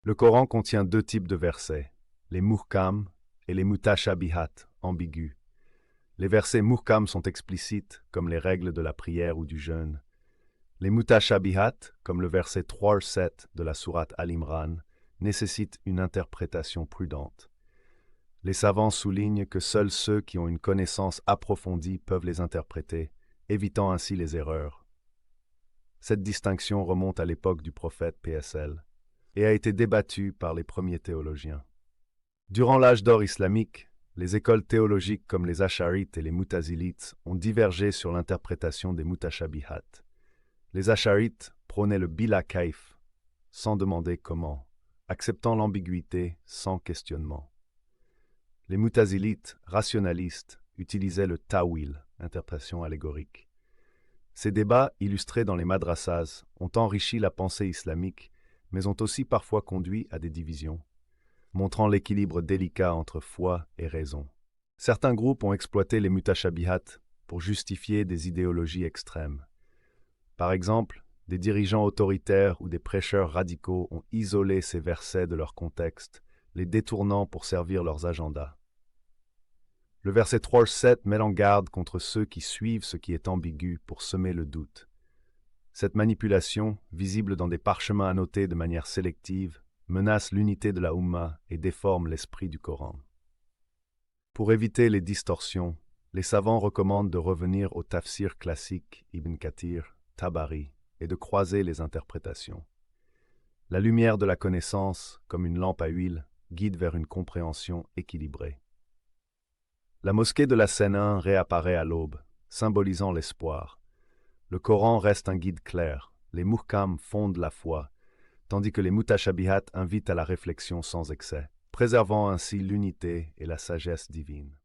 Le Coran contient deux types de versets, les muhkam et les mutashabihat, ambigus. Les versets muhkam sont explicites, comme les règles de la prière ou du jeûne. Les mutashabihat, comme le verset 3-7 de la sourate Al-Imran, nécessitent une interprétation prudente. Les savants soulignent que seuls ceux qui ont une connaissance approfondie peuvent les interpréter, évitant ainsi les erreurs. Cette distinction remonte à l'époque du prophète PSL et a été débattue par les premiers théologiens. Durant l'âge d'or islamique, les écoles théologiques comme les Ash'arites et les Mutazilites ont divergé sur l'interprétation des mutashabihat. Les Ash'arites prônaient le bila kaif, sans demander comment, acceptant l'ambiguïté sans questionnement. Les Mutazilites, rationalistes, utilisaient le ta'wil, interprétation allégorique. Ces débats, illustrés dans les madrasas, ont enrichi la pensée islamique, mais ont aussi parfois conduit à des divisions, montrant l'équilibre délicat entre foi et raison. Certains groupes ont exploité les mutashabihat pour justifier des idéologies extrêmes. Par exemple, des dirigeants autoritaires ou des prêcheurs radicaux ont isolé ces versets de leur contexte, les détournant pour servir leurs agendas. Le verset 3-7 met en garde contre ceux qui suivent ce qui est ambigu pour semer le doute. Cette manipulation, visible dans des parchemins annotés de manière sélective, menace l'unité de la Oumma et déforme l'esprit du Coran. Pour éviter les distorsions, les savants recommandent de revenir au tafsir classique Ibn Kathir, Tabari, et de croiser les interprétations. La lumière de la connaissance, comme une lampe à huile, guide vers une compréhension équilibrée. La mosquée de la Seine 1 réapparaît à l'aube, symbolisant l'espoir. Le Coran reste un guide clair, les muhkam fondent la foi, tandis que les mutashabihat invitent à la réflexion sans excès, préservant ainsi l'unité et la sagesse divine.